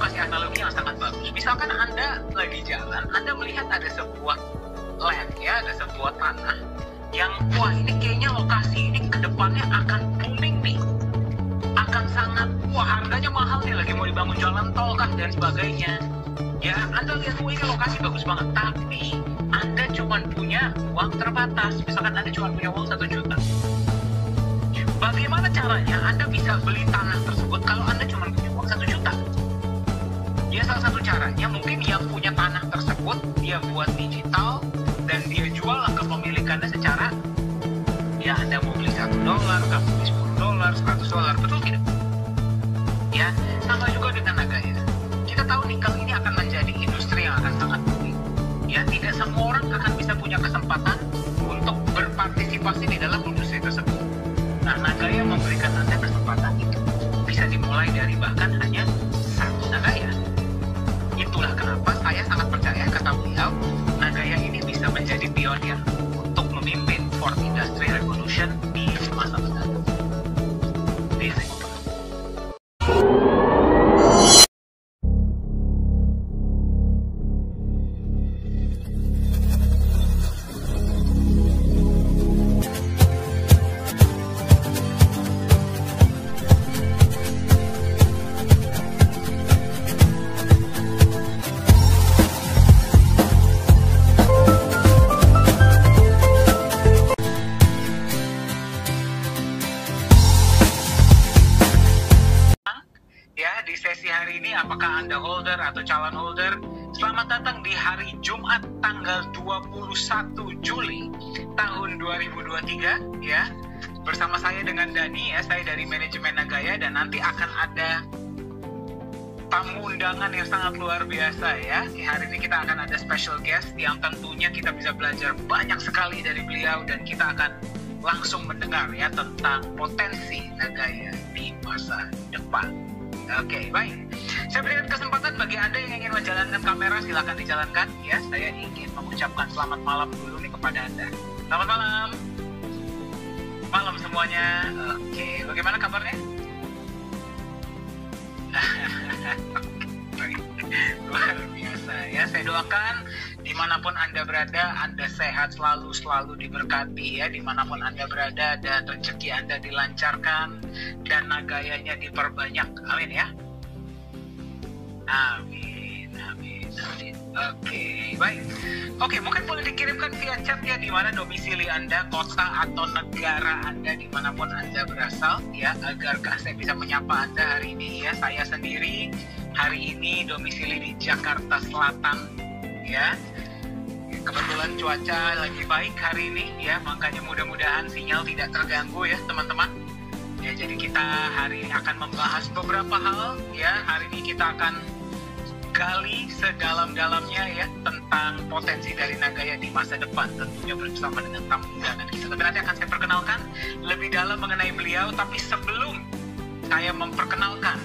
kasih analogi yang sangat bagus. Misalkan Anda lagi jalan, Anda melihat ada sebuah land, ya, ada sebuah tanah yang, wah, ini kayaknya lokasi ini kedepannya akan booming nih, akan sangat, wah, harganya mahal nih, lagi mau dibangun jalan tol kah dan sebagainya. Ya, Anda lihat, wah, ini lokasi bagus banget, tapi Anda cuma punya uang terbatas. Misalkan Anda cuma punya uang 1 juta. Bagaimana caranya Anda bisa beli tanah tersebut kalau Anda cuma punya uang 1 juta? Ya, salah satu caranya mungkin yang punya tanah tersebut dia buat digital dan dia jual ke pemilikannya secara, ya, Anda mau beli $1, kamu beli $10, $100, betul tidak? Ya, sama juga dengan Nagaya. Kita tahu nikel ini akan menjadi industri yang akan sangat booming. Ya, tidak semua orang akan bisa punya kesempatan untuk berpartisipasi di dalam industri tersebut. Nah, Nagaya memberikan Anda kesempatan itu. Bisa dimulai dari bahkan hanya 1 Nagaya. Itulah kenapa saya sangat percaya kata beliau, Nagaya ini bisa menjadi pionir untuk memimpin 4th Industry Revolution di masa mendatang. Apakah Anda holder atau calon holder? Selamat datang di hari Jumat tanggal 21 Juli tahun 2023, ya. Bersama saya dengan Dani, ya, saya dari manajemen Nagaya, dan nanti akan ada tamu undangan yang sangat luar biasa, ya. Hari ini kita akan ada special guest yang tentunya kita bisa belajar banyak sekali dari beliau, dan kita akan langsung mendengar, ya, tentang potensi Nagaya di masa depan. Oke, baik. Saya berikan kesempatan bagi Anda yang ingin menjalankan kamera, silakan dijalankan, ya. Saya ingin mengucapkan selamat malam dulu nih kepada Anda. Selamat malam. Malam semuanya. Oke, bagaimana kabarnya? Luar biasa, ya. Saya doakan dimanapun Anda berada, Anda sehat selalu diberkati, ya. Dimanapun Anda berada, dan rezeki Anda dilancarkan dan Nagayanya diperbanyak. Amin, ya. Amin. Oke, baik. Oke, mungkin boleh dikirimkan via chat, ya, di mana domisili Anda, kota atau negara Anda, dimanapun Anda berasal, ya, agar saya bisa menyapa Anda hari ini, ya. Saya sendiri hari ini domisili di Jakarta Selatan, ya. Kebetulan cuaca lagi baik hari ini, ya, makanya mudah-mudahan sinyal tidak terganggu, ya, teman-teman. Ya, jadi kita hari ini akan membahas beberapa hal, ya. Hari ini kita akan gali sedalam-dalamnya, ya, tentang potensi dari Nagaya di masa depan, tentunya bersama dengan tamu undangan kita. Tapi nanti akan saya perkenalkan lebih dalam mengenai beliau. Tapi sebelum saya memperkenalkan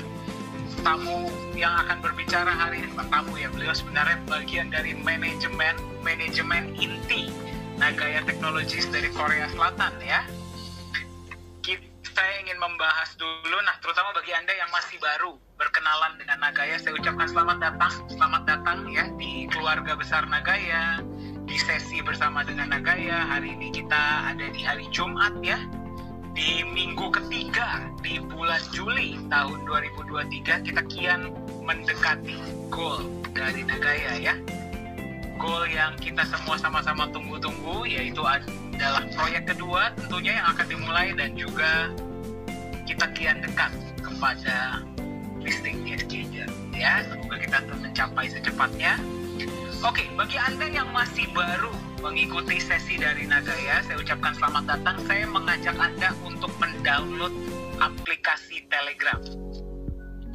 tamu yang akan berbicara hari ini, bukan tamu, ya, beliau sebenarnya bagian dari manajemen inti Nagaya Technologies dari Korea Selatan, ya. Saya ingin membahas dulu, nah, terutama bagi Anda yang masih baru berkenalan dengan Nagaya, saya ucapkan selamat datang, ya, di keluarga besar Nagaya, di sesi bersama dengan Nagaya. Hari ini kita ada di hari Jumat, ya, di minggu ketiga di bulan Juli tahun 2023. Kita kian mendekati goal dari Nagaya, ya. Goal yang kita semua sama-sama tunggu-tunggu, yaitu adalah proyek kedua tentunya yang akan dimulai, dan juga kita kian dekat kepada listing di Exchanger, ya. Semoga kita mencapai secepatnya. Oke, bagi Anda yang masih baru mengikuti sesi dari Nagaya, saya ucapkan selamat datang. Saya mengajak Anda untuk mendownload aplikasi Telegram.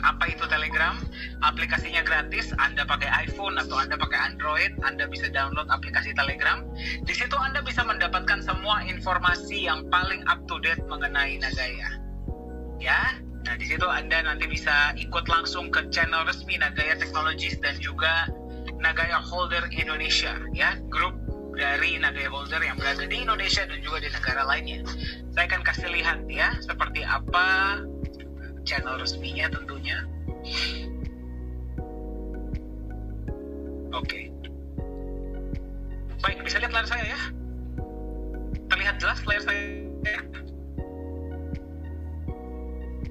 Apa itu Telegram? Aplikasinya gratis. Anda pakai iPhone atau Anda pakai Android, Anda bisa download aplikasi Telegram. Di situ Anda bisa mendapatkan semua informasi yang paling up to date mengenai Nagaya, ya. Nah, di situ Anda nanti bisa ikut langsung ke channel resmi Nagaya Technologies dan juga Nagaya Holder Indonesia, ya, grup dari Nagaya Holder yang berada di Indonesia dan juga di negara lainnya. Saya akan kasih lihat, ya, seperti apa channel resminya tentunya. Oke. Baik, bisa lihat layar saya ya? Terlihat jelas layar saya?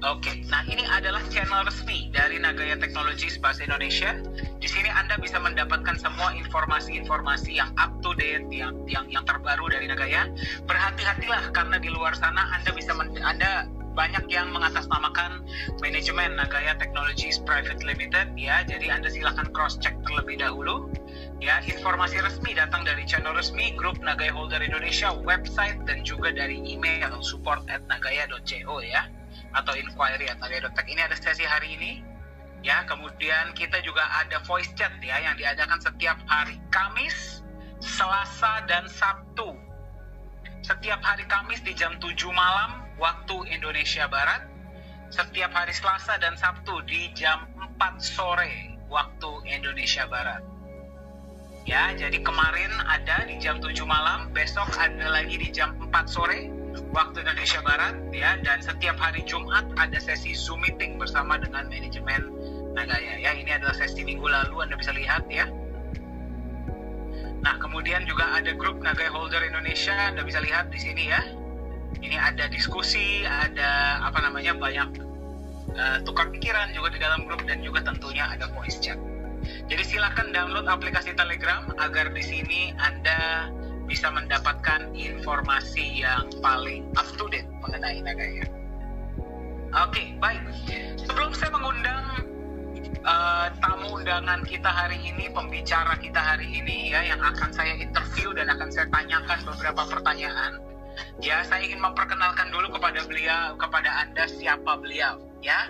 Oke, nah ini adalah channel resmi dari Nagaya Technologies Bahasa Indonesia. Di sini Anda bisa mendapatkan semua informasi-informasi yang up to date, yang terbaru dari Nagaya. Berhati-hatilah karena di luar sana Anda banyak yang mengatasnamakan manajemen Nagaya Technologies Private Limited ya. Jadi Anda silakan cross check terlebih dahulu. Ya, informasi resmi datang dari channel resmi grup Nagaya Holder Indonesia, website dan juga dari email support@nagaya.co ya, atau inquiry@nagaya.tech. Ini ada sesi hari ini ya. Kemudian kita juga ada voice chat ya yang diadakan setiap hari Kamis, Selasa dan Sabtu. Setiap hari Kamis di jam 7 malam waktu Indonesia Barat. Setiap hari Selasa dan Sabtu di jam 4 sore waktu Indonesia Barat. Ya, jadi kemarin ada di jam 7 malam, besok ada lagi di jam 4 sore waktu Indonesia Barat ya, dan setiap hari Jumat ada sesi Zoom meeting bersama dengan manajemen Nagaya ya. Ini adalah sesi minggu lalu, Anda bisa lihat ya. Nah, kemudian juga ada grup Nagaya Holder Indonesia, Anda bisa lihat di sini ya. Ini ada diskusi, ada banyak tukar pikiran juga di dalam grup, dan juga tentunya ada voice chat. Jadi silakan download aplikasi Telegram agar di sini Anda bisa mendapatkan informasi yang paling up to date mengenai Nagaya. Oke, baik. Sebelum saya mengundang tamu undangan kita hari ini, pembicara kita hari ini ya, yang akan saya interview dan akan saya tanyakan beberapa pertanyaan. Ya, saya ingin memperkenalkan dulu kepada Anda siapa beliau ya.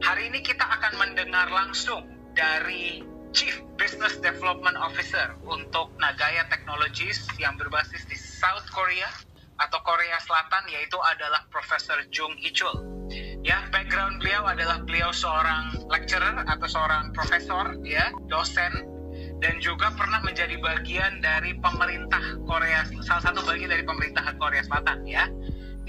Hari ini kita akan mendengar langsung dari Chief Business Development Officer untuk Nagaya Technologies yang berbasis di South Korea atau Korea Selatan, yaitu adalah Profesor Jung Hee-chul. Ya, background beliau adalah beliau seorang lecturer atau seorang profesor ya, dosen, dan juga pernah menjadi bagian dari pemerintah Korea, salah satu bagian dari pemerintahan Korea Selatan ya.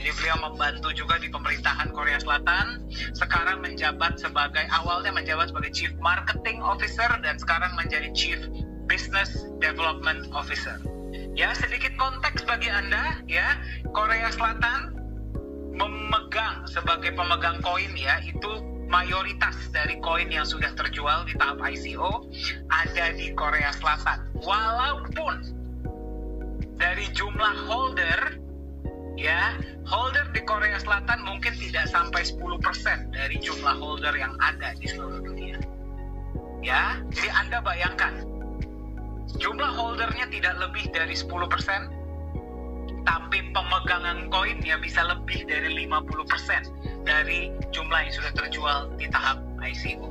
Jadi beliau membantu juga di pemerintahan Korea Selatan. Sekarang awalnya menjabat sebagai Chief Marketing Officer dan sekarang menjadi Chief Business Development Officer. Ya, sedikit konteks bagi Anda ya. Korea Selatan memegang sebagai pemegang koin ya, itu mayoritas dari koin yang sudah terjual di tahap ICO ada di Korea Selatan. Walaupun dari jumlah holder ya, holder di Korea Selatan mungkin tidak sampai 10% dari jumlah holder yang ada di seluruh dunia. Ya, jadi Anda bayangkan, jumlah holdernya tidak lebih dari 10%, tapi pemegangan koinnya bisa lebih dari 50% dari jumlah yang sudah terjual di tahap ICO.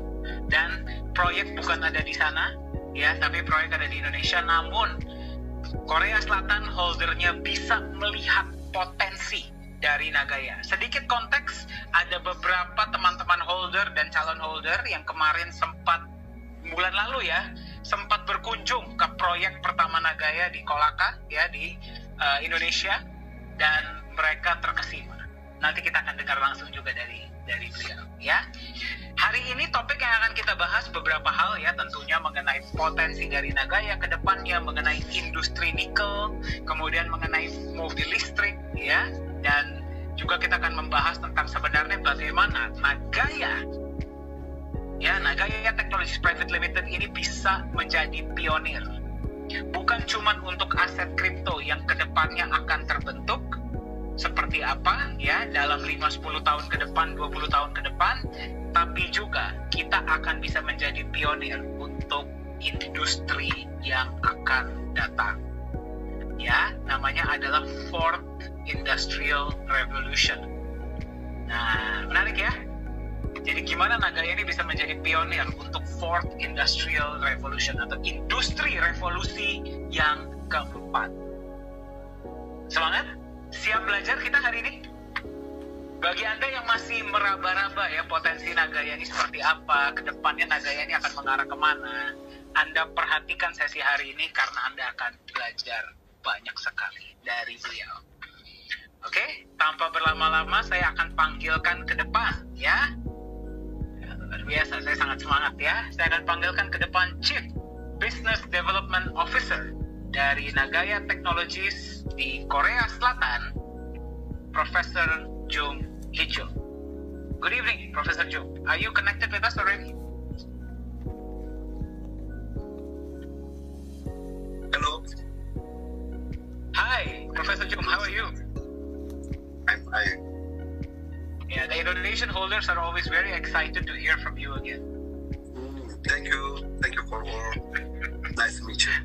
Dan proyek bukan ada di sana, ya, tapi proyek ada di Indonesia. Namun Korea Selatan holdernya bisa melihat potensi dari Nagaya. Sedikit konteks, ada beberapa teman-teman holder dan calon holder yang kemarin bulan lalu ya, sempat berkunjung ke proyek pertama Nagaya di Kolaka ya, di Indonesia, dan mereka terkesima. Nanti kita akan dengar langsung juga dari beliau ya. Hari ini topik yang akan kita bahas beberapa hal ya, tentunya mengenai potensi dari Nagaya ke depannya, mengenai industri nikel, kemudian mengenai mobil listrik ya, dan juga kita akan membahas tentang sebenarnya bagaimana Nagaya Technologies Private Limited ini bisa menjadi pionir. Bukan cuma untuk aset kripto yang kedepannya akan terbentuk seperti apa ya dalam 5-10 tahun ke depan, 20 tahun ke depan, tapi juga kita akan bisa menjadi pionir untuk industri yang akan datang. Ya, namanya adalah Fourth Industrial Revolution. Nah, menarik ya. Jadi gimana Nagaya ini bisa menjadi pionir untuk Fourth Industrial Revolution atau industri revolusi yang keempat. Semangat? Siap belajar kita hari ini? Bagi Anda yang masih meraba-raba ya potensi Nagaya ini seperti apa, kedepannya Nagaya ini akan mengarah kemana, Anda perhatikan sesi hari ini karena Anda akan belajar banyak sekali dari beliau. Oke, tanpa berlama-lama saya akan panggilkan ke depan ya. Luar biasa, saya sangat semangat ya. Saya akan panggilkan ke depan Chief Business Development Officer dari Nagaya Technologies di Korea Selatan, Professor Jung Hee-cho. Good evening, Professor Jung. Are you connected with us already? Hello. Hi, Professor Jung. How are you? I'm fine. Yeah, the Indonesian holders are always very excited to hear from you again. Thank you. Thank you for all. Nice to meet you.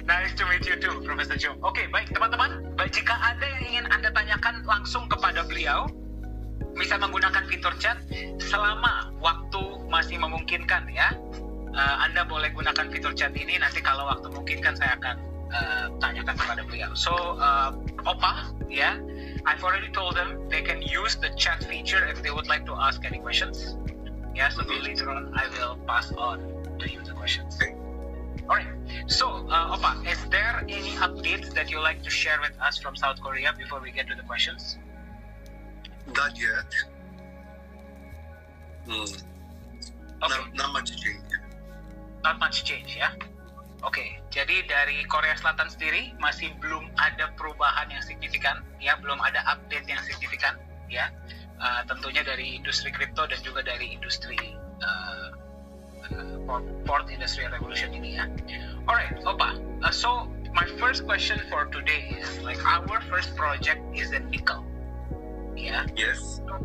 Nice to meet you too, Professor Jung. Oke, baik teman-teman. Jika ada yang ingin Anda tanyakan langsung kepada beliau, bisa menggunakan fitur chat selama waktu masih memungkinkan ya. Anda boleh gunakan fitur chat ini, nanti kalau waktu memungkinkan saya akan tanyakan kepada beliau. So, Opa, ya, I've already told them they can use the chat feature if they would like to ask any questions. Yeah, so later on I will pass on to you the questions. Alright, so Opa, is there any updates that you like to share with us from South Korea before we get to the questions? Not yet. Okay. Not much change. Not much change ya. Oke, jadi dari Korea Selatan sendiri masih belum ada perubahan yang signifikan, ya, belum ada update yang signifikan, ya. Tentunya dari industri kripto dan juga dari industri fourth industrial revolution ini ya. Alright, Opa. So my first question for today is like our first project is in nickel. Yeah. Yes. So,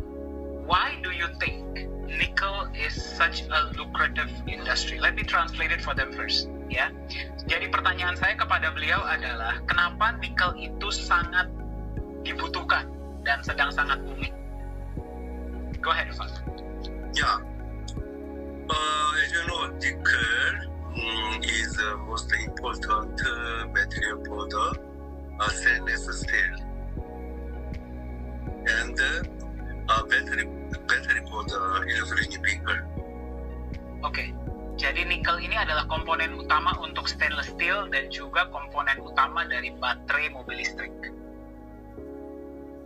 why do you think nickel is such a lucrative industry? Let me translate it for them first. Ya. Jadi pertanyaan saya kepada beliau adalah kenapa nikel itu sangat dibutuhkan dan sedang sangat booming? Go ahead, Pak. Yeah. As you know, nickel is the most important material for the stainless steel, and battery for the electronic vehicle. Oke. Jadi nikel ini adalah komponen utama untuk stainless steel dan juga komponen utama dari baterai mobil listrik.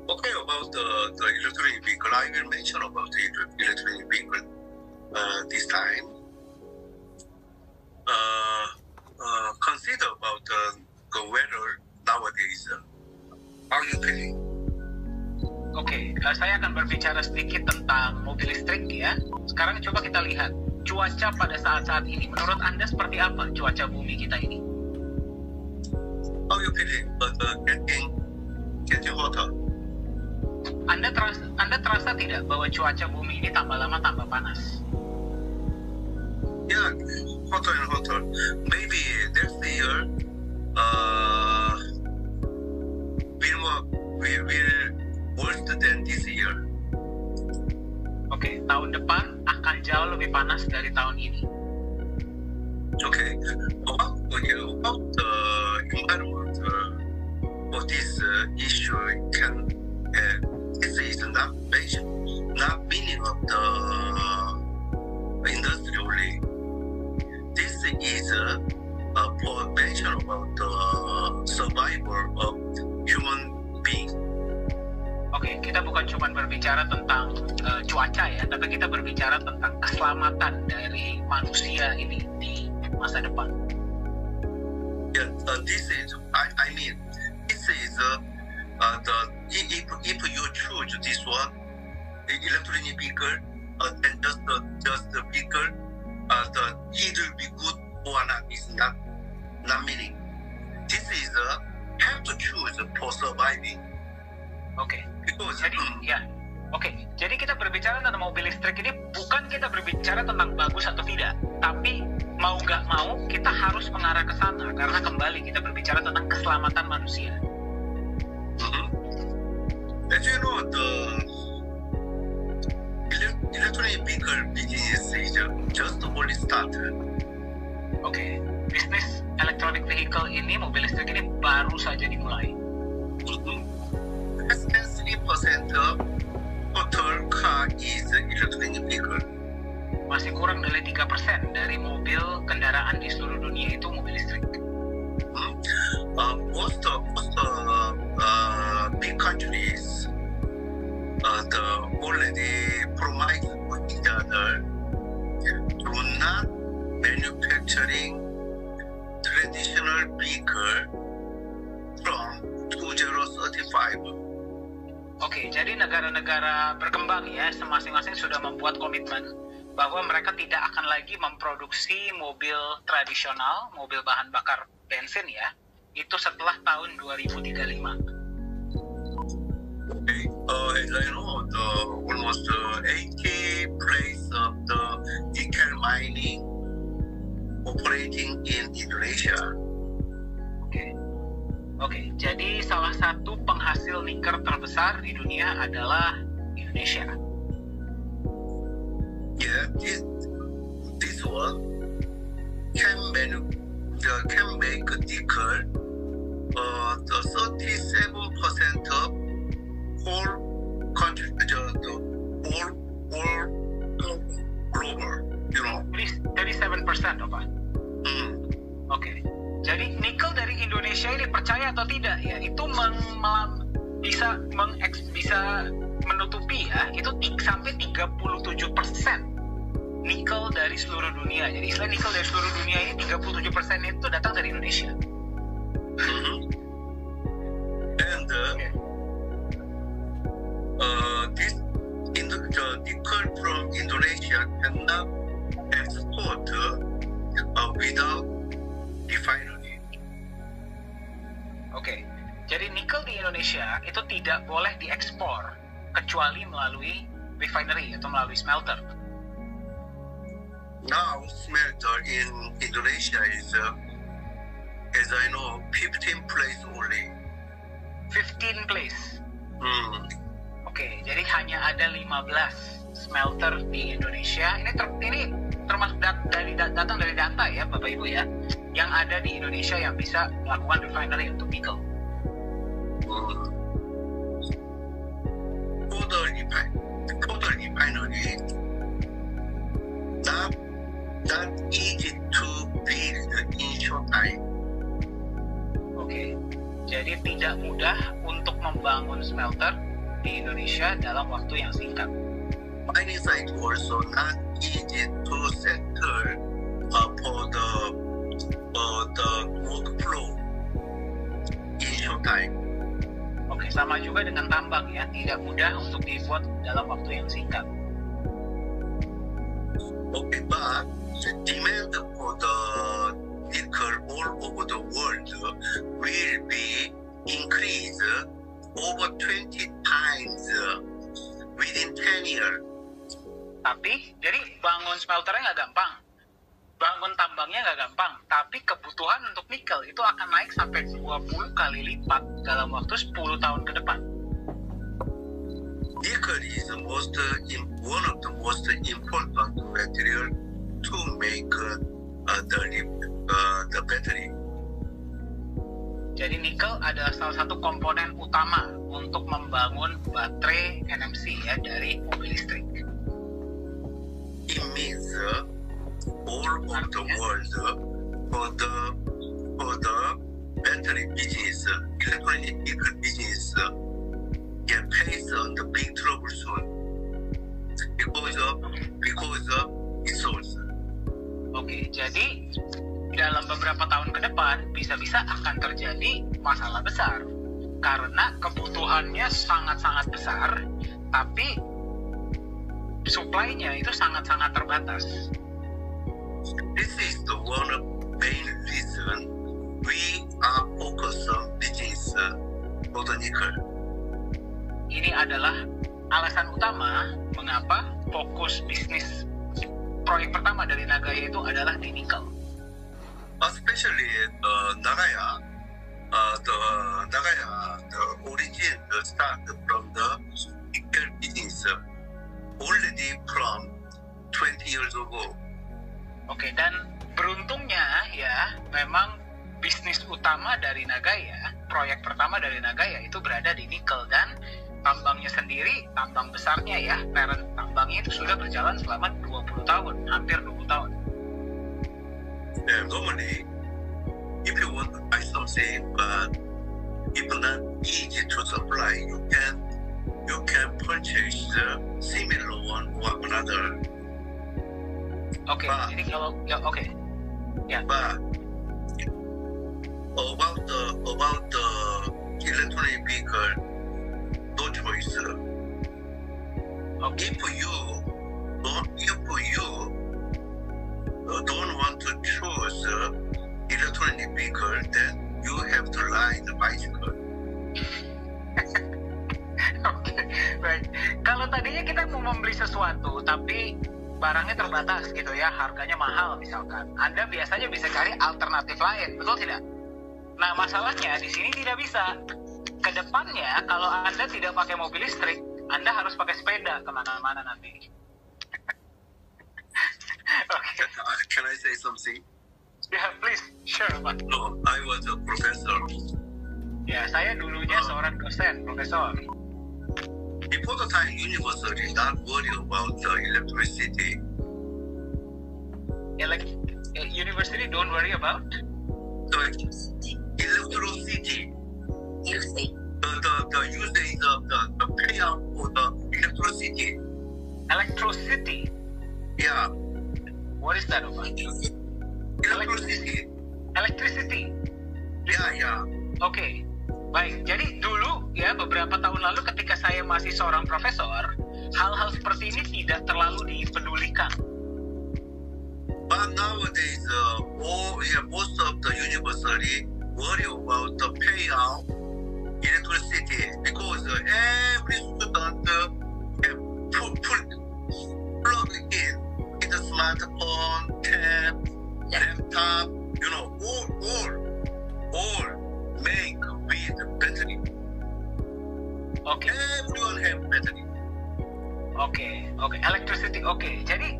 Okay, about the electronic vehicle, I will mention about the electronic vehicle this time. Consider about the weather nowadays. How you feeling? Oke, saya akan berbicara sedikit tentang mobil listrik ya. Sekarang coba kita lihat cuaca pada saat-saat ini. Menurut Anda seperti apa cuaca bumi kita ini? How you feeling? Getting hotter. Anda terasa tidak bahwa cuaca bumi ini tambah lama tambah panas? Yeah, hotter and hotter. Maybe next year, will worse than this year. Oke, tahun depan akan jauh lebih panas dari tahun ini. Okay, about the environment for this issue can this is not meaning of the industry only. This is for mention about the survival of human being. Oke, kita bukan cuma berbicara tentang cuaca ya, tapi kita berbicara tentang keselamatan dari manusia ini di masa depan. Yeah, this is I mean this is if you choose this one, the electronic vehicle, and just the vehicle, it will be good or not is not meaning. This is have to choose for surviving. Oke. Because Jadi ya, oke. Jadi kita berbicara tentang mobil listrik ini bukan kita berbicara tentang bagus atau tidak, tapi mau nggak mau kita harus mengarah ke sana karena kembali kita berbicara tentang keselamatan manusia. As you know, the electronic vehicle business is just only started. Oke, bisnis electronic vehicle ini, mobil listrik ini baru saja dimulai. 3% total car is electronic vehicle. Masih kurang dari 3% dari mobil kendaraan di seluruh dunia itu mobil listrik. Most big countries already provide each other do not manufacturing Jadi negara-negara berkembang ya, masing-masing sudah membuat komitmen bahwa mereka tidak akan lagi memproduksi mobil tradisional, mobil bahan bakar bensin ya, itu setelah tahun 2035. Okay. As I know, almost 80 place of the nickel mining operating in Indonesia. Oke, jadi salah satu penghasil nikel terbesar di dunia adalah Indonesia. Yeah, this one can make nickel the 37% of whole country, the whole global, you know. 37% apa? Oke. Jadi nikel dari Indonesia ini, percaya atau tidak ya, itu bisa menutupi ya, itu sampai 37% nikel dari seluruh dunia. Jadi istilah nikel dari seluruh dunia ini 37% itu datang dari Indonesia. And the nickel from Indonesia cannot export without refinery. Oke, jadi nikel di Indonesia itu tidak boleh diekspor kecuali melalui refinery atau melalui smelter. Now, smelter in Indonesia is, as I know, 15 place only. 15 place. Oke, jadi hanya ada 15 smelter di Indonesia. Ini termasuk datang dari data ya, Bapak Ibu ya, yang ada di Indonesia yang bisa melakukan refinery untuk nikel. For the refinery, not easy to build in short time. Oke, jadi tidak mudah untuk membangun smelter di Indonesia dalam waktu yang singkat. Mining site also not easy to settle for the workflow in short time. Oke, sama juga dengan tambang ya, tidak mudah untuk dibuat dalam waktu yang singkat. Okay, but demand for the nickel all over the world will be increased over 20 times within 10 years. Tapi, jadi bangun smelternya nggak gampang, bangun tambangnya nggak gampang, tapi kebutuhan untuk nikel itu akan naik sampai 20 kali lipat dalam waktu 10 tahun ke depan. Nickel is one of the most important material to make the battery. Jadi nikel adalah salah satu komponen utama untuk membangun baterai NMC ya dari mobil listrik. It means all over the world for the battery business, electronic vehicle business, can face the big trouble soon because of resource. Oke, jadi dalam beberapa tahun ke depan bisa-bisa akan terjadi masalah besar karena kebutuhannya sangat-sangat besar, tapi supply-nya itu sangat-sangat terbatas. This is the one of main reason we are focused on business for the nickel. Ini adalah alasan utama mengapa fokus bisnis proyek pertama dari Nagaya itu adalah di nikel. Especially Nagaya, the origin start from the nickel business already from 20 years ago. Oke, dan beruntungnya ya, memang bisnis utama dari Nagaya, proyek pertama dari Nagaya itu berada di nikel, dan tambangnya sendiri, tambang besarnya ya, parent tambangnya itu sudah berjalan selama 20 tahun, hampir 20 tahun. Yeah, normally, if you want to buy something, but if not easy to supply, you can purchase the similar one or another. Oke, jadi kalau ya oke. Ya. But about the electronic vehicle, no choice. Okay. If you don't want to choose electronic vehicle, then you have to ride the bicycle. Oke, baik. Kalau tadinya kita mau membeli sesuatu, tapi barangnya terbatas gitu ya, harganya mahal misalkan. Anda biasanya bisa cari alternatif lain, betul tidak? Nah, masalahnya di sini tidak bisa. Kedepannya, kalau Anda tidak pakai mobil listrik, Anda harus pakai sepeda kemana-mana nanti. Okay. Can I say something? Yeah, please. Sure, Pak. No, I was a professor. Ya, saya dulunya seorang dosen, profesor. Before the time, university not worry about the electricity. University don't worry about? The electricity. Usage. The usage of the payout for the electricity. Electricity? Yeah. What is that about? Electricity. Electricity? Yeah. Oke, baik. Jadi dulu ya beberapa tahun lalu ketika saya masih seorang profesor, hal-hal seperti ini tidak terlalu dipedulikan. But nowadays, most of the university worry about the payout electricity because every student have plug in with a smartphone, tab, laptop, all make with battery. Oke. Everyone have battery. Oke, electricity. Oke. Jadi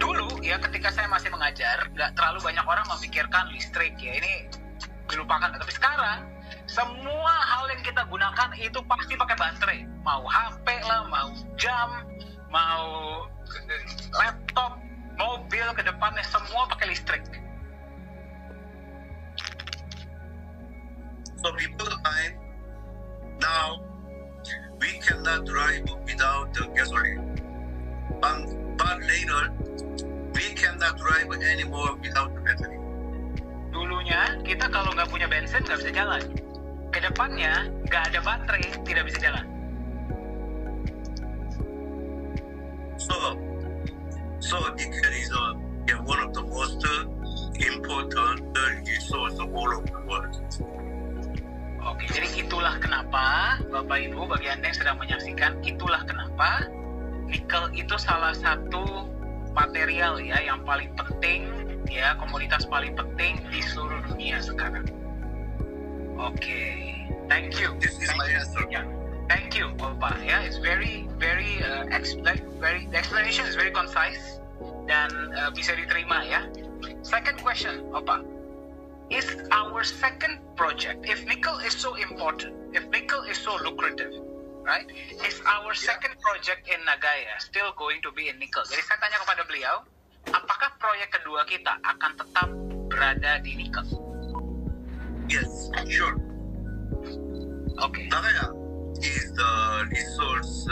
dulu ya ketika saya masih mengajar, nggak terlalu banyak orang memikirkan listrik ya, ini dilupakan. Tapi sekarang semua hal yang kita gunakan itu pasti pakai baterai. Mau HP lah, mau jam, mau laptop, mobil ke depannya semua pakai listrik. So before the time, now we cannot drive without the gasoline. But later, we cannot drive anymore without the battery. Dulunya kita kalau nggak punya bensin nggak bisa jalan. Kedepannya nggak ada baterai tidak bisa jalan. So nickel is one of the most important resource all over the world. Oke, jadi itulah kenapa Bapak Ibu bagi Anda yang sedang menyaksikan, itulah kenapa nikel itu salah satu material ya yang paling penting ya, komoditas paling penting di seluruh dunia sekarang. Oke, thank you. This is my answer. Yeah. Thank you, Bapak. Ya, it's very the explanation is very concise dan bisa diterima ya. Second question, Bapak. Is our second project, if nickel is so important, if nickel is so lucrative, right? Is our second project in Nagaya still going to be in nickel? Jadi saya tanya kepada beliau, apakah proyek kedua kita akan tetap berada di nickel? Yes, sure. Okay. Nagaya is the resource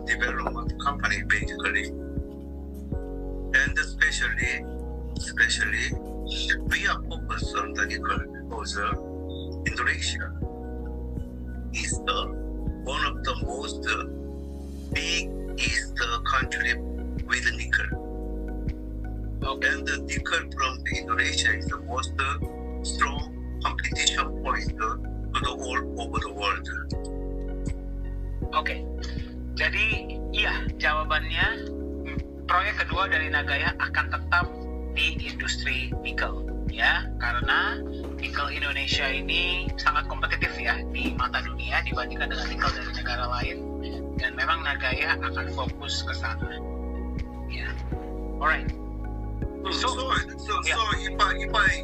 development company basically, and especially we are focused on the nickel because Indonesia is one of the most biggest country with nickel. Okay. And the nickel from Indonesia is the most strong competition point to the all over the world. Oke, jadi iya jawabannya proyek kedua dari Nagaya akan tetap di industri nikel ya, karena nikel Indonesia ini sangat kompetitif ya di mata dunia dibandingkan dengan nikel dari negara lain, dan memang Nagaya akan fokus ke sana ya. Alright. So if I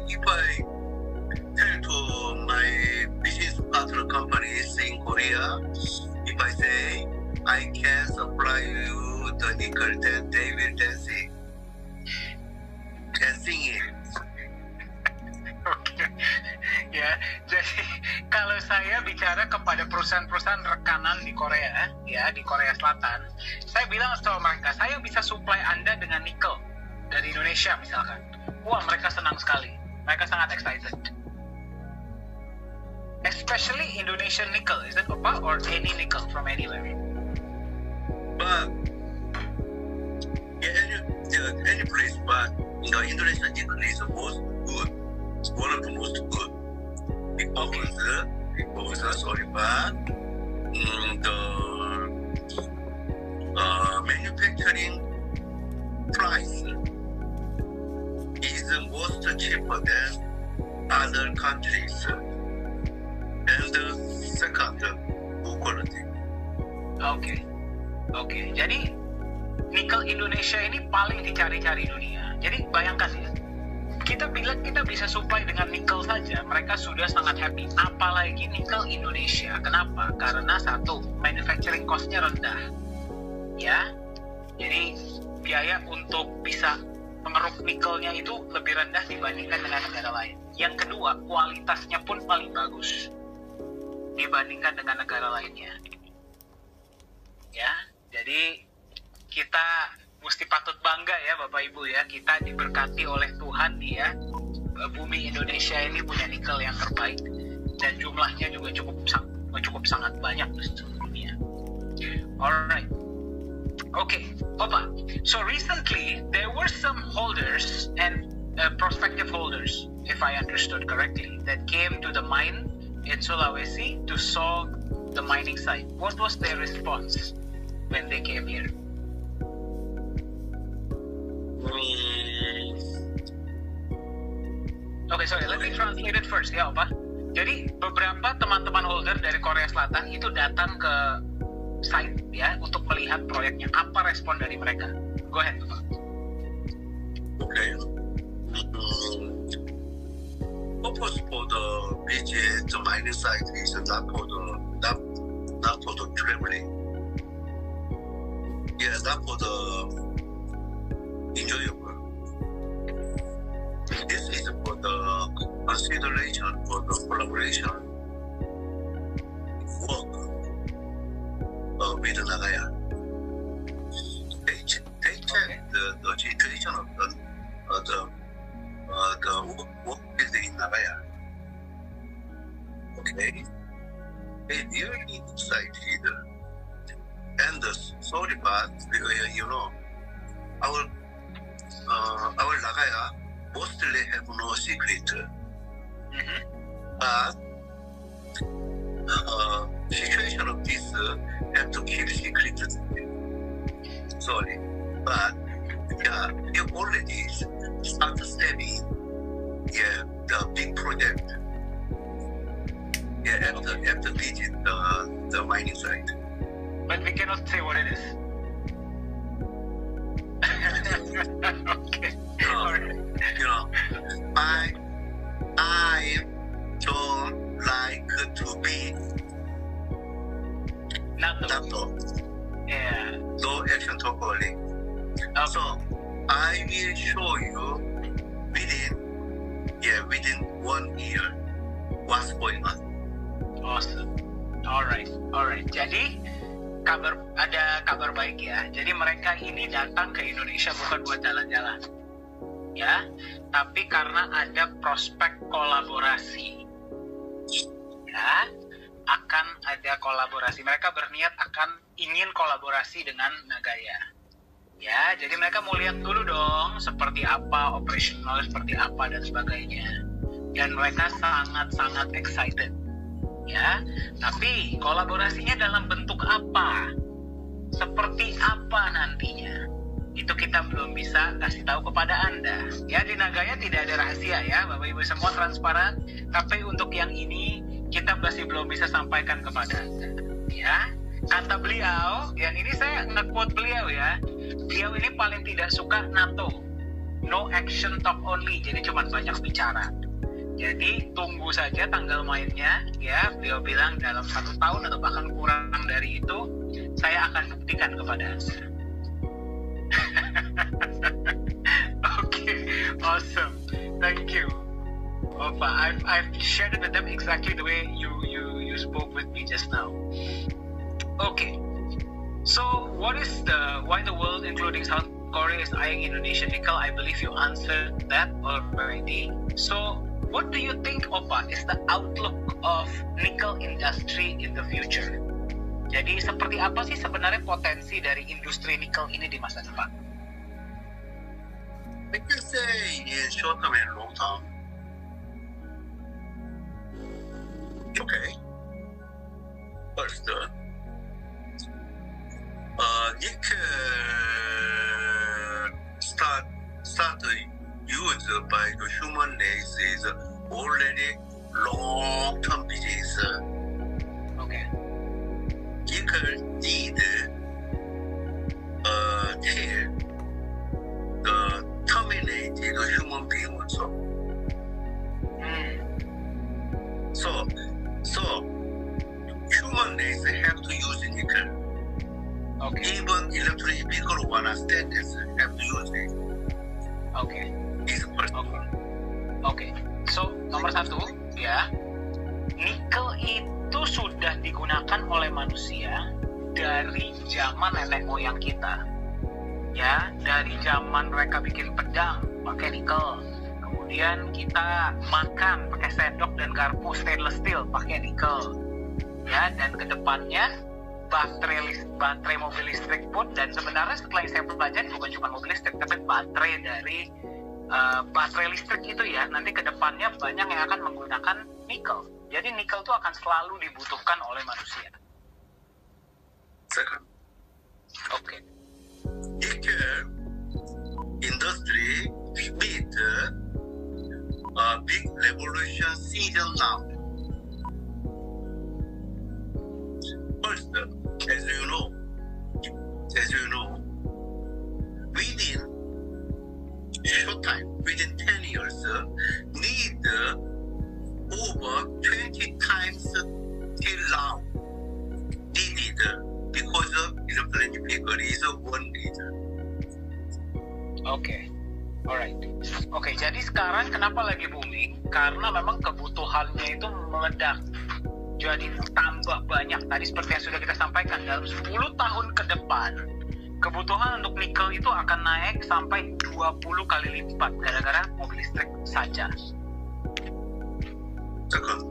tell to my business partner companies in Korea, if I say I can supply you the nickel, then they will dance it and sing it. Oke, ya. Jadi kalau saya bicara kepada perusahaan-perusahaan rekanan di Korea, ya di Korea Selatan, saya bilang sama mereka, saya bisa supply Anda dengan nikel dari Indonesia misalkan. Wah, mereka senang sekali, mereka sangat excited. Especially Indonesian nickel, is it Bapak, or any nickel from anywhere? But any place, but the Indonesian nickel is the most good, one of the most good. Because sorry, but the manufacturing price is most cheaper than other countries, and second, good quality. Oke. Jadi nikel Indonesia ini paling dicari-cari dunia. Jadi bayangkan ya, kita bilang kita bisa supply dengan nikel saja, mereka sudah sangat happy. Apalagi nikel Indonesia. Kenapa? Karena satu, manufacturing cost-nya rendah. Ya, jadi biaya untuk bisa mengeruk nikelnya itu lebih rendah dibandingkan dengan negara lain. Yang kedua, kualitasnya pun paling bagus dibandingkan dengan negara lainnya. Ya, jadi kita mesti patut bangga ya Bapak Ibu ya, kita diberkati oleh Tuhan nih ya. Bumi Indonesia ini punya nikel yang terbaik dan jumlahnya juga cukup sangat banyak di seluruh dunia. Alright. Okay, Opa. So recently there were some holders and prospective holders, if I understood correctly, that came to the mine in Sulawesi to saw the mining site. What was their response when they came here? Okay, sorry, let me translate it first ya, Opa. Jadi beberapa teman-teman holder dari Korea Selatan itu datang ke site ya untuk melihat proyeknya. Apa respon dari mereka? Go ahead, Opa. Okay. Purpose for the visit to mining site is not for the traveling. Yeah, not for the enjoyable. This is for the consideration for the collaboration work with Nagaya. They check the situation of the work building in Nagaya. Okay, they really excited, and sorry, but you know, our Nagaya mostly have no secret, but situation of this have to keep secret. Sorry, but yeah, we already start studying the big project. Yeah, after visit the mining site. But we cannot say what it is. Okay. You know, I don't like to be NATO. Yeah. No action talk only. So I will show you within 1 year what's going on. Awesome. Alright. Jadi ada kabar baik ya. Jadi mereka ini datang ke Indonesia bukan buat jalan-jalan, ya, tapi karena ada prospek kolaborasi. Ya, akan ada kolaborasi. Mereka berniat akan ingin kolaborasi dengan Nagaya. Ya, jadi mereka mau lihat dulu dong seperti apa, operasional seperti apa dan sebagainya. Dan mereka sangat excited. Ya, tapi kolaborasinya dalam bentuk apa? Seperti apa nantinya? Itu kita belum bisa kasih tahu kepada Anda. Ya, di Nagaya tidak ada rahasia ya, Bapak Ibu semua transparan. Tapi untuk yang ini kita masih belum bisa sampaikan kepada Anda. Ya, kata beliau, yang ini saya nge-quote beliau ya. Beliau ini paling tidak suka NATO. No action talk only. Jadi cuma banyak bicara. Jadi tunggu saja tanggal mainnya ya, beliau bilang dalam 1 tahun atau bahkan kurang dari itu saya akan buktikan kepada Anda. Okay, awesome, thank you, Opa. I've shared it with them exactly the way you spoke with me just now. Okay, so why the world, including South Korea, is eyeing Indonesian nickel? I believe you answered that already. So what do you think, Opa, is the outlook of nickel industry in the future? Jadi seperti apa sih sebenarnya potensi dari industri nikel ini di masa depan? I can say in short term and long term. Okay. First, nickel start used by the human race is already long-term business. Okay. Nickel need till the terminated human being also. So human race have to use nickel. Okay. Even electric vehicle wanna stainless have to use it. Okay. It's first. Oke. So nomor satu ya, nikel itu sudah digunakan oleh manusia dari zaman nenek moyang kita. Ya, dari zaman mereka bikin pedang pakai nikel. Kemudian kita makan pakai sendok dan garpu stainless steel pakai nikel. Ya, dan kedepannya baterai mobil listrik pun, dan sebenarnya setelah yang saya pelajari bukan cuma mobil listrik tapi baterai dari baterai listrik itu ya, nanti kedepannya banyak yang akan menggunakan nikel. Jadi nikel itu akan selalu dibutuhkan oleh manusia. Second, Oke. nickel industry with big revolution season now. First, as you know, within short time, within 10 years, need over 20 times till now needed because electronic vehicle is one leader. Oke. Alright. Oke, jadi sekarang kenapa lagi booming? Karena memang kebutuhannya itu meledak. Jadi tambah banyak. Tadi seperti yang sudah kita sampaikan, dalam 10 tahun ke depan kebutuhan untuk nikel itu akan naik sampai 20 kali lipat gara-gara mobil listrik saja. Second,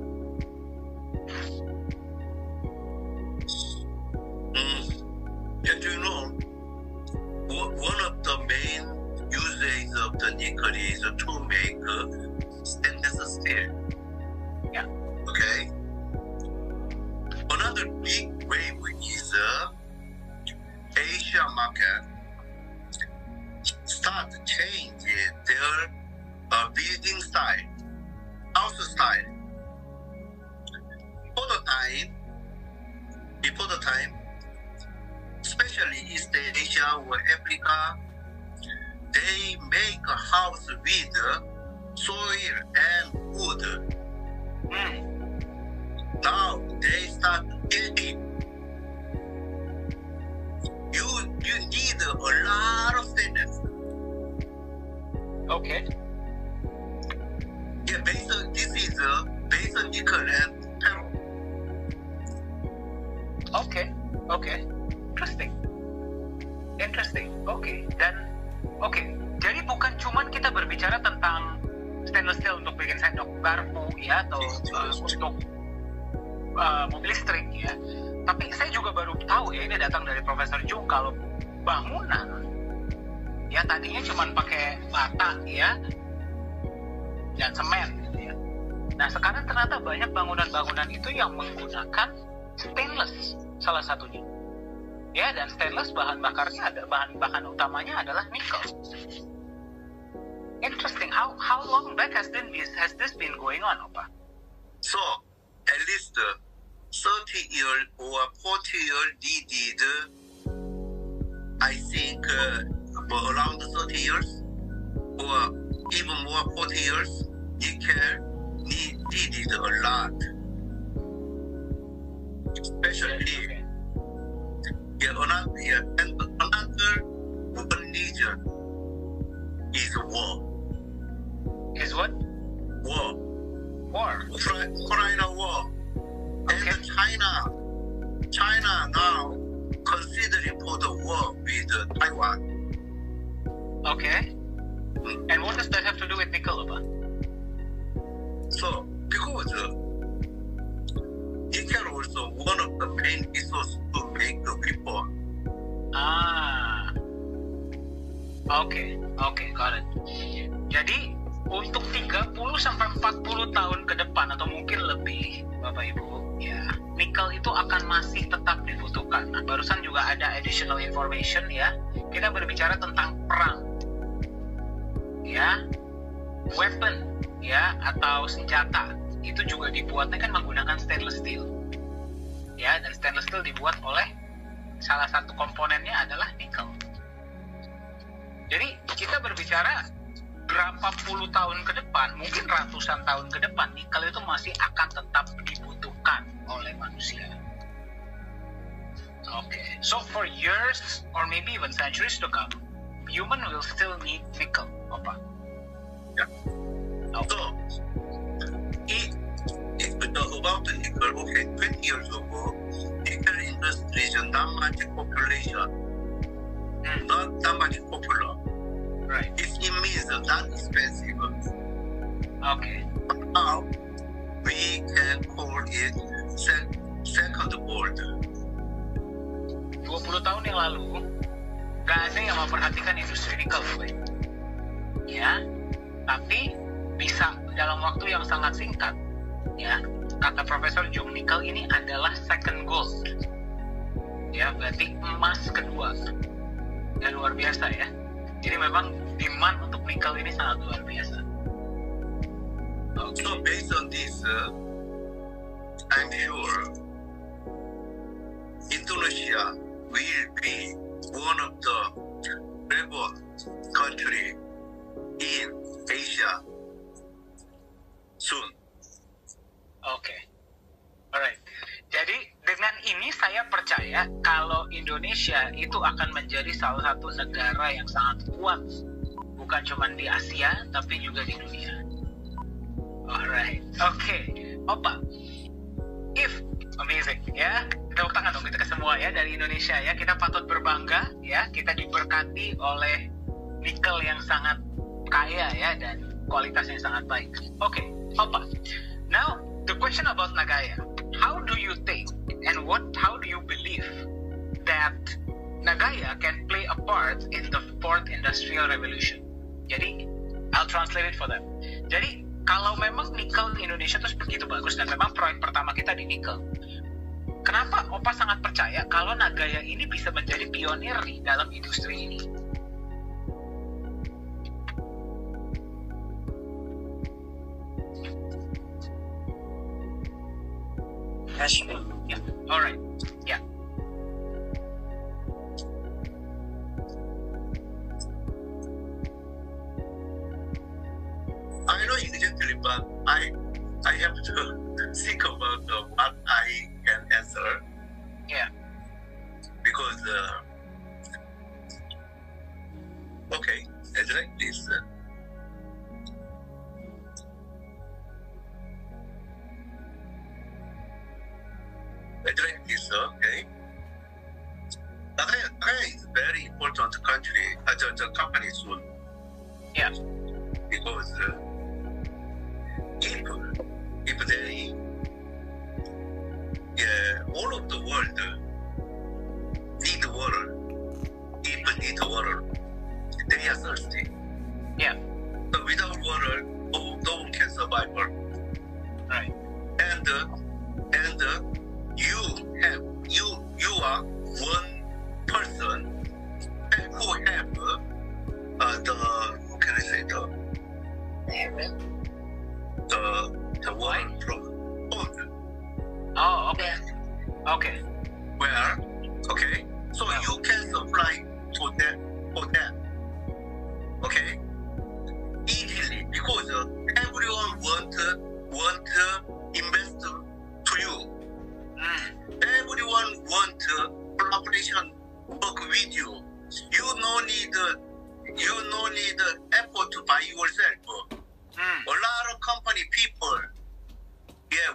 as you know, one of the main uses of the nickel is to make stainless steel. Yeah. Okay. Another big wave is Asia market start changing their building style, house style. Before the time, especially East Asia or Africa, they make a house with soil and wood. Now they start building. You need a lot of stainless. Okay. Yeah, this is based on nickel and ferro. Okay. Interesting. Oke. Jadi bukan cuman kita berbicara tentang stainless steel untuk bikin sendok garpu ya, atau untuk mobil listrik ya. Tapi saya juga baru tahu ya, ini datang dari Profesor Jung, kalau bangunan ya tadinya cuman pakai bata ya dan semen gitu ya. Nah sekarang ternyata banyak bangunan-bangunan itu yang menggunakan stainless salah satunya. Ya, dan stainless bahan bakarnya ada, bahan utamanya adalah nikel. Interesting. How long back has this been going on, Opa? So at least 30 years or 40 years needed. I think around 30 years or even more 40 years, nickel needed a lot, especially. And another open region is war. Is what? War. Ukraine war. Okay. And China now considering for the war with Taiwan. Okay. And what does that have to do with nickel, Opa? So because nickel also one of the main resources to make the weapon. Okay, got it. untuk 30 sampai 40 tahun ke depan atau mungkin lebih, Bapak Ibu, ya, nikel itu akan masih tetap dibutuhkan. Nah, barusan juga ada additional information ya. Kita berbicara tentang perang. Ya. Weapon ya atau senjata itu juga dibuatnya kan menggunakan stainless steel. Ya, dan stainless steel dibuat oleh salah satu komponennya adalah nikel. Jadi kita berbicara berapa puluh tahun ke depan, mungkin ratusan tahun ke depan, nikel itu masih akan tetap dibutuhkan oleh manusia. Okay, so for years or maybe even centuries to come, human will still need nickel, Bapak. Yeah. Okay. So, about the nickel, okay, 20 years ago, nickel industry is not much population, not that much popular. Right. It means not expensive. Okay. But now, we can call it second world. 20 tahun yang lalu, gak ada yang memperhatikan industri nikel, ya. Tapi bisa dalam waktu yang sangat singkat, ya. Kata Profesor Jung, nikel ini adalah second gold, ya. Berarti emas kedua, dan luar biasa ya. Jadi memang demand untuk nikel ini sangat luar biasa. Okay. So based on this, I'm sure Indonesia will be one of the rebel country in Asia soon. Oke, alright. Jadi dengan ini saya percaya kalau Indonesia itu akan menjadi salah satu negara yang sangat kuat, bukan cuma di Asia tapi juga di dunia. Alright, oke, Opa. If amazing, ya. Tepuk tangan dong kita ke semua ya dari Indonesia ya. Kita patut berbangga ya. Kita diberkati oleh nikel yang sangat kaya ya dan kualitasnya sangat baik. Oke, Opa. Now the question about Nagaya. How do you think and how do you believe that Nagaya can play a part in the fourth industrial revolution? Jadi I'll translate it for them. Jadi kalau memang nikel di Indonesia terus begitu bagus dan memang proyek pertama kita di nikel, kenapa Opa sangat percaya kalau Nagaya ini bisa menjadi pionir di dalam industri ini? Yeah. Alright. Yeah. I know exactly, but I have to think about what I can answer. Yeah. Because okay, it's like this. It's like this, okay. Nagaya is very important country, the company soon. Yeah. Because if they, all of the world need water, people need water, they are thirsty. Yeah. So without water, no one can survive. Right. And you are one person who have the, how can I say, the water from pond. Oh, okay. Okay. Where, okay, so you can supply to them, for them, okay, easily, because everyone want invest to you. Everyone want collaboration work with you. You no need effort to buy yourself. A lot of company people,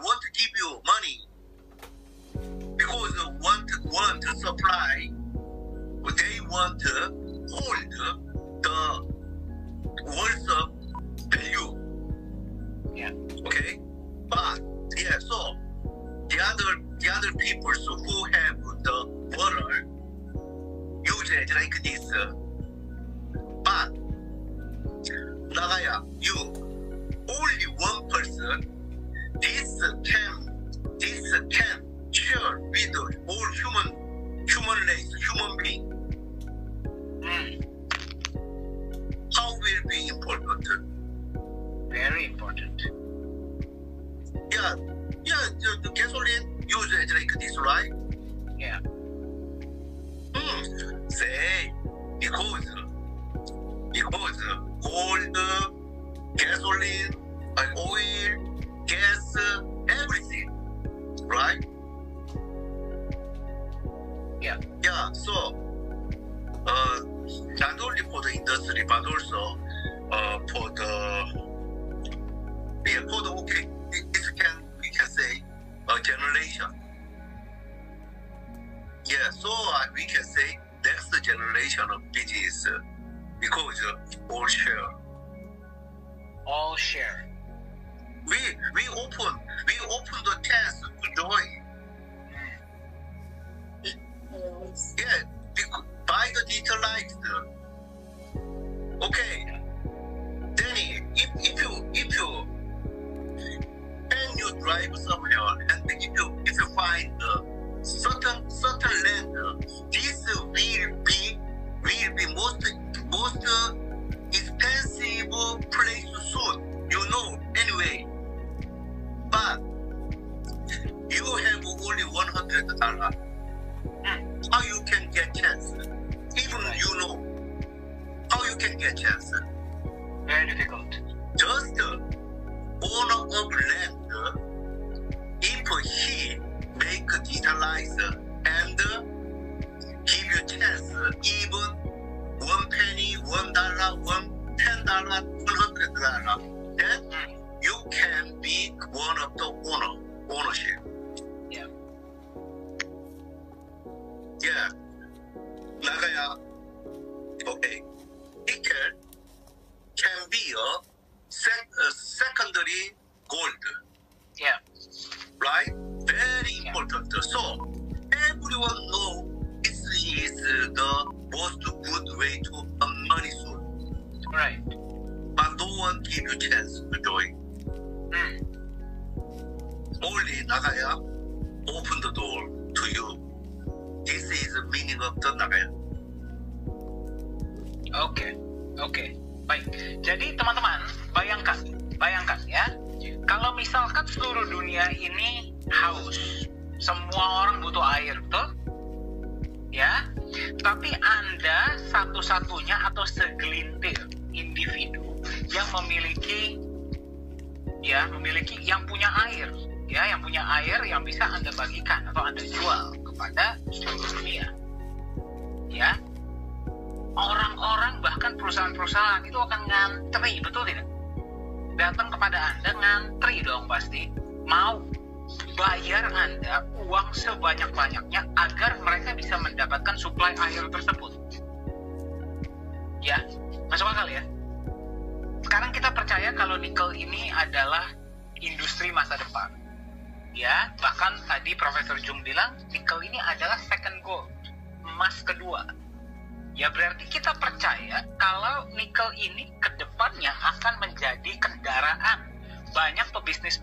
want to give you money because want to supply. They want to hold the worth of value. Yeah. Okay, but so the other people who have the water use it like this. But Nagaya, you, only one person, this can share with all human race, human being. How will be important? Very important. Yeah, the gasoline used like this, right? Yeah. Say, because gold, gasoline, oil, gas, everything, right? Yeah. Yeah, so not only for the industry but also for the okay, we can say a generation. Yeah, so we can say next generation of business because all share. All share. We open the chance to join. Yeah, by the digitalized. Okay, Danny, if you when you drive somewhere and if you find certain land, this will be most expensive place soon. You know, anyway. But you have only $100. How you can get chance? Even you know how you can get chance. Very difficult. Just owner of land, if he make digitalize and give you chance, even 1 penny, $1, $10, $100, then you can be one of the ownership. Yeah. Yeah. Nagaya, okay. Nickel can be a secondary gold. Yeah. Right? Very important. So everyone know this is the most good way to earn money soon. Right. But no one give you chance to join. Only Nagaya open the door to you. This is the meaning of the Nagaya. Oke. Baik. Jadi teman-teman, bayangkan ya. Kalau misalkan seluruh dunia ini haus, semua orang butuh air, betul? Ya. Tapi Anda satu-satunya atau segelintir individu yang memiliki yang punya air, ya, yang punya air yang bisa Anda bagikan atau Anda jual kepada seluruh dunia. Ya. Orang-orang bahkan perusahaan-perusahaan itu akan ngantri, betul tidak? Datang kepada Anda ngantri dong pasti, mau bayar Anda uang sebanyak-banyaknya agar mereka bisa mendapatkan suplai air tersebut. Ya, masuk akal ya? Sekarang kita percaya kalau nikel ini adalah industri masa depan. Ya, bahkan tadi Profesor Jung bilang nikel ini adalah second gold, emas kedua. Ya berarti kita percaya kalau nikel ini ke depannya akan menjadi kendaraan banyak pebisnis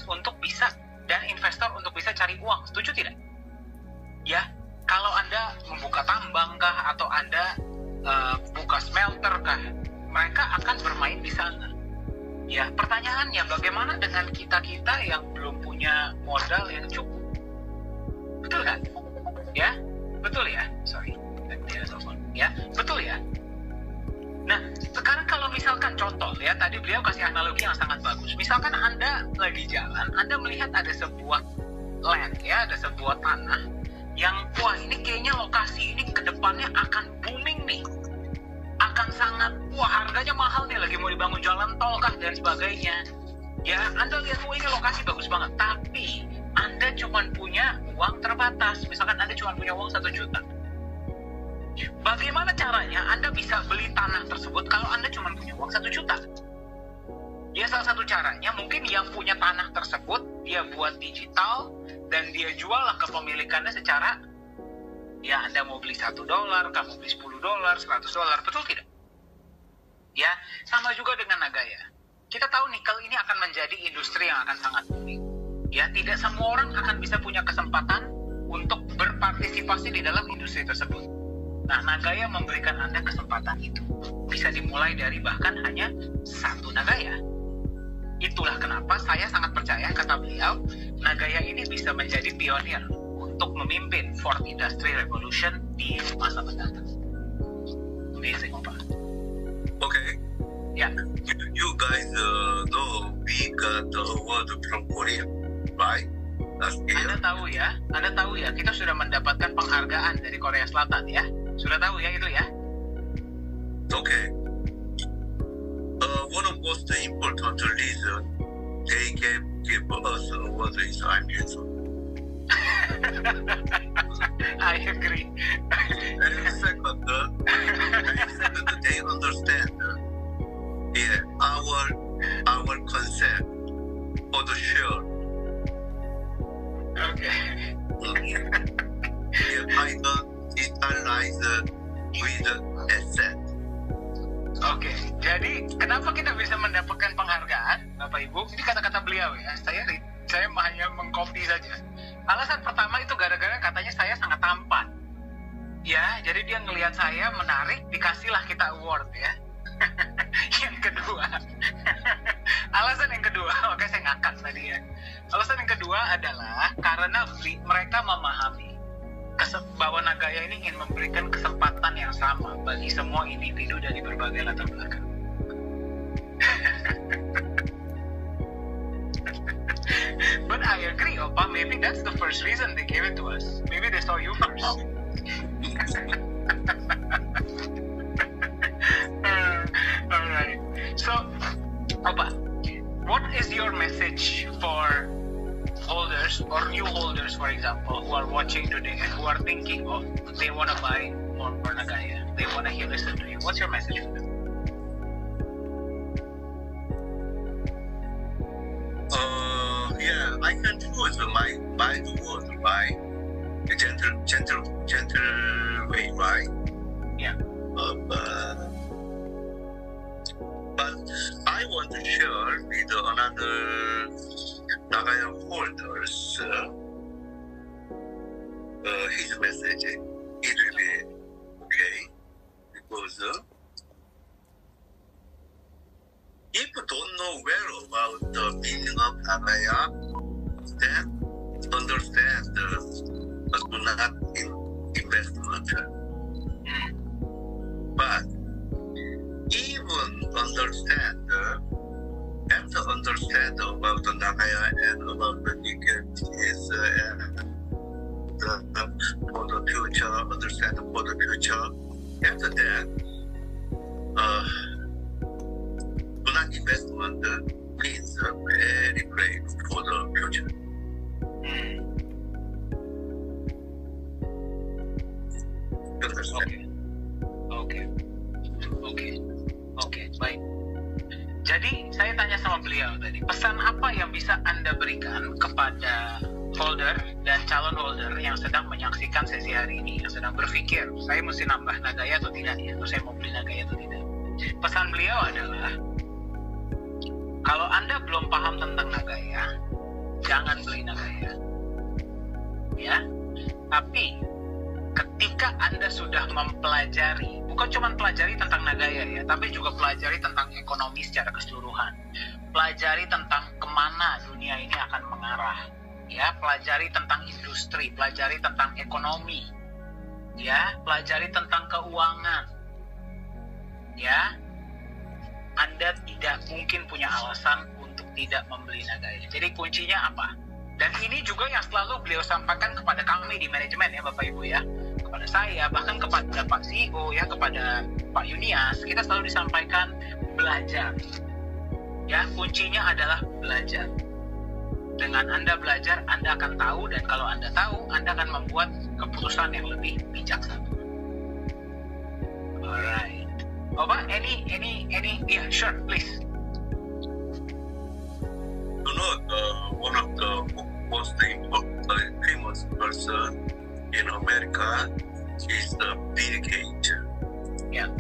untuk bisa dan investor untuk bisa cari uang. Setuju tidak? Ya, kalau Anda membuka tambang kah atau Anda buka smelter kah, mereka akan bermain di sana. Ya, pertanyaannya bagaimana dengan kita-kita yang belum punya modal yang cukup? Betul kan? Ya, betul ya? Sorry. Ya, betul ya. Nah, sekarang kalau misalkan contoh ya, tadi beliau kasih analogi yang sangat bagus. Misalkan Anda lagi jalan, Anda melihat ada sebuah land ya, ada sebuah tanah yang wah ini kayaknya lokasi ini ke depannya akan booming nih. Akan sangat harganya mahal nih, lagi mau dibangun jalan tol kah dan sebagainya. Ya, Anda lihat ini lokasi bagus banget, tapi Anda cuma punya uang terbatas. Misalkan Anda cuma punya uang 1 juta. Bagaimana caranya Anda bisa beli tanah tersebut kalau Anda cuma punya uang 1 juta? Ya salah satu caranya mungkin yang punya tanah tersebut dia buat digital dan dia jual lah kepemilikannya secara ya Anda mau beli $1, kamu beli $10, $100, betul tidak? Ya, sama juga dengan Nagaya. Kita tahu nikel ini akan menjadi industri yang akan sangat booming. Ya, tidak semua orang akan bisa punya kesempatan untuk berpartisipasi di dalam industri tersebut. Nah, Nagaya memberikan Anda kesempatan itu. Bisa dimulai dari bahkan hanya satu Nagaya. Itulah kenapa saya sangat percaya, kata beliau, Nagaya ini bisa menjadi pionir untuk memimpin Fourth Industrial Revolution di masa mendatang. Amazing, Opa. Okay. Ya. You guys know we got the award from Korea, right? Last year. Anda tahu ya, kita sudah mendapatkan penghargaan dari Korea Selatan ya. Sudah tahu ya itu ya? Okay. One of most important reason they give us award is I'm handsome. I agree. And second, they understand our concept for the share. Okay. Either digitalize with asset. Oke, jadi kenapa kita bisa mendapatkan penghargaan, Bapak Ibu? Ini kata-kata beliau ya. Saya hanya mengcopy saja. Alasan pertama itu gara-gara katanya saya sangat tampan. Ya, jadi dia ngelihat saya menarik, dikasihlah kita award ya. Yang kedua, alasan yang kedua, makanya saya ngakak tadi ya. Alasan yang kedua adalah karena mereka memahami bahwa Nagaya ini ingin memberikan kesempatan yang sama bagi semua individu dari berbagai latar belakang. But I agree, Opa. Maybe that's the first reason they gave it to us. Maybe they saw you first. Alright. So, Opa, what is your message for holders or new holders, for example, who are watching today and who are thinking of they want to buy more Nagaya, they want to listen to you? What's your message for them? Yeah, I can choose my word, right? The gentle way, right? Yeah. But I want to share with another Nagaya holders his message. It will be okay because if you don't know well about the meaning of Nagaya, then understand do not investment. But even understand after understand about the Nagaya and about the nickel is for the future, understand for the future. After that, do not investment means very great for the future. Oke, baik. Jadi saya tanya sama beliau tadi, pesan apa yang bisa Anda berikan kepada holder dan calon holder yang sedang menyaksikan sesi hari ini, yang sedang berpikir, saya mesti nambah Nagaya atau tidak ya, atau saya mau beli Nagaya atau tidak. Pesan beliau adalah, kalau Anda belum paham tentang Nagaya, jangan beli Nagaya. Ya, tapi ketika Anda sudah mempelajari, bukan cuma pelajari tentang Nagaya ya, tapi juga pelajari tentang ekonomi secara keseluruhan, pelajari tentang kemana dunia ini akan mengarah, ya, pelajari tentang industri, pelajari tentang ekonomi, ya, pelajari tentang keuangan, ya, Anda tidak mungkin punya alasan untuk tidak membeli Nagaya. Jadi kuncinya apa? Dan ini juga yang selalu beliau sampaikan kepada kami di manajemen ya Bapak Ibu ya, kepada saya, bahkan kepada Pak CEO ya, kepada Pak Yunias, kita selalu disampaikan belajar. Ya, kuncinya adalah belajar. Dengan Anda belajar, Anda akan tahu, dan kalau Anda tahu, Anda akan membuat keputusan yang lebih bijaksana. Alright. Opa, any, yeah, sure, please. You know, one of the most famous person in America is the Bill Gates. Yeah.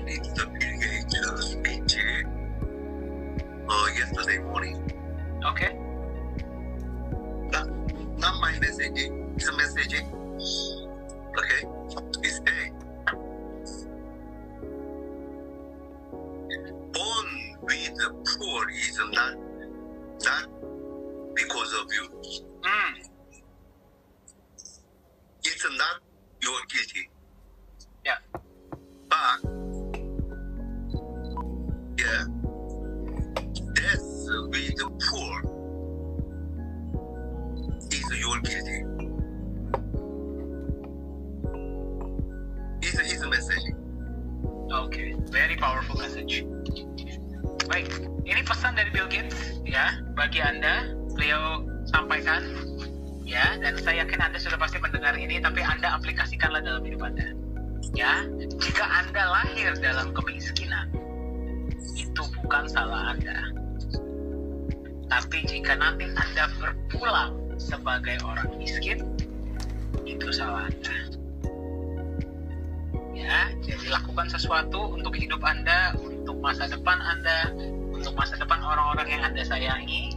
read the Bill Gates speech yesterday morning. Okay. Not my message, his message. Okay, he say, born with the poor is not because of you. It's not your guilty. Yeah. But yeah, death with the poor is your guilty. It's his message. Okay, very powerful message. Baik, ini pesan dari Bill Gates ya bagi Anda. Beliau sampaikan ya, dan saya yakin Anda sudah pasti mendengar ini, tapi Anda aplikasikanlah dalam hidup Anda. Ya, jika Anda lahir dalam kemiskinan, itu bukan salah Anda. Tapi jika nanti Anda berpulang sebagai orang miskin, itu salah Anda. Ya, jadi lakukan sesuatu untuk hidup Anda, untuk masa depan Anda, untuk masa depan orang-orang yang Anda sayangi.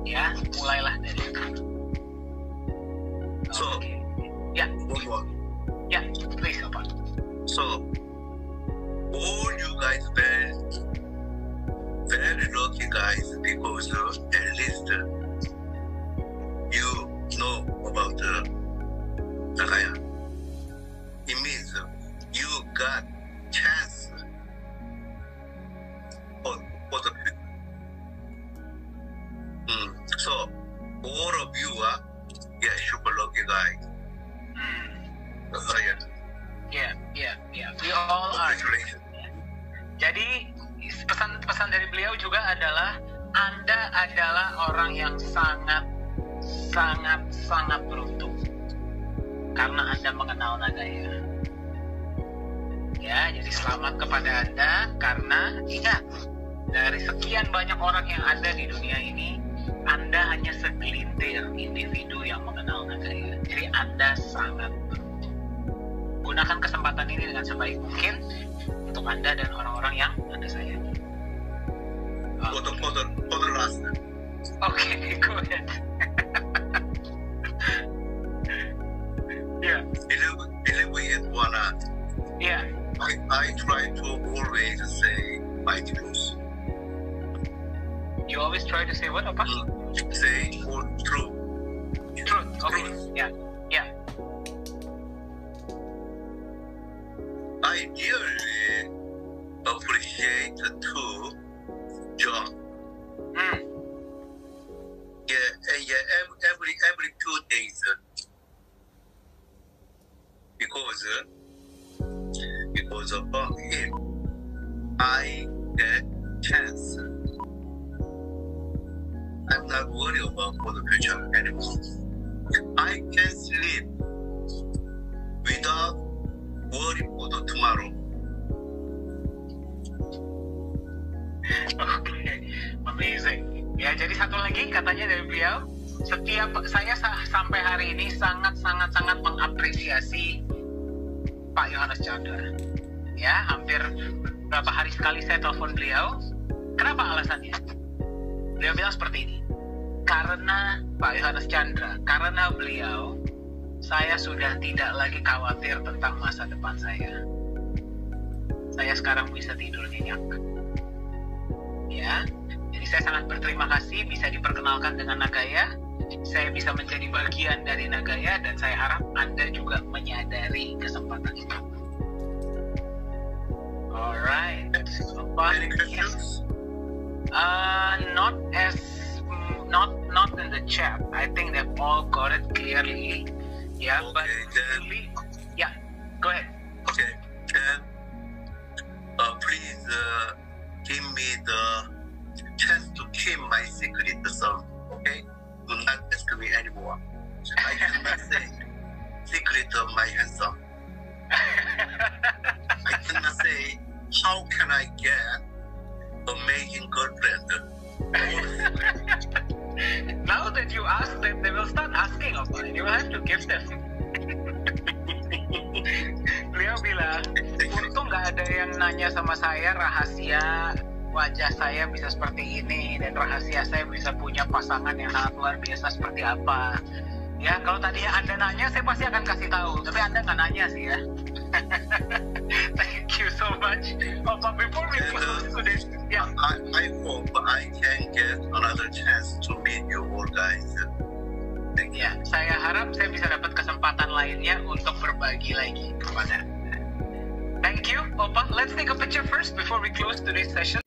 Ya, mulailah dari itu. So, ya, one more. ya, please, Opa. So, all you guys very lucky guys because at least you know about Nagaya. It means you got chance for the future. So, all of you are super lucky guys. Yeah. We all are. Congratulations. Jadi pesan-pesan dari beliau juga adalah Anda adalah orang yang sangat beruntung karena Anda mengenal Nagaya. Ya, jadi selamat kepada Anda karena ingat, dari sekian banyak orang yang ada di dunia ini, Anda hanya segelintir individu yang mengenal Nagaya. Jadi Anda sangat beruntung. Gunakan kesempatan ini dengan sebaik mungkin untuk Anda dan orang-orang yang Anda sayangi. For the last. Okay, go ahead. Yeah. Believe it or not. Yeah. I try to always say my truth. You always try to say what, Opa? Say all true. Truth. Okay. Yeah. I really appreciate to John. Every 2 days because of him I get chance. I'm not worried about for the future anymore. I can sleep without worry for the tomorrow. Okay, amazing. Ya, jadi satu lagi katanya dari beliau, setiap saya sampai hari ini sangat mengapresiasi Pak Yohanes Chandra. Ya, hampir berapa hari sekali saya telepon beliau. Kenapa alasannya? Beliau bilang seperti ini. Karena Pak Yohanes Chandra, karena beliau, saya sudah tidak lagi khawatir tentang masa depan saya. Saya sekarang bisa tidur nyenyak. Ya, jadi saya sangat berterima kasih bisa diperkenalkan dengan Nagaya. Saya bisa menjadi bagian dari Nagaya dan saya harap Anda juga menyadari kesempatan itu. Alright. Any questions? Not in the chat. I think they've all got it clearly. Yeah, Okay, but then. yeah, go ahead. Okay, then please give me the chance to keep my secret son. Okay, do not ask me anymore. I cannot say secret of my handsome. I cannot say how can I get amazing girlfriend. Now that you ask them, they will start asking about it. You will have to give them. Beliau bilang, untung nggak ada yang nanya sama saya rahasia wajah saya bisa seperti ini dan rahasia saya bisa punya pasangan yang sangat luar biasa seperti apa. Ya, kalau tadinya Anda nanya, saya pasti akan kasih tahu. Tapi Anda nggak nanya sih ya. Thank you so much. But before we close today, yeah. I hope I can get another chance to meet you all guys. Thank you. Ya, saya harap saya bisa dapat kesempatan lainnya untuk berbagi lagi kepada Anda. Thank you, Opa. Let's take a picture first before we close today's session.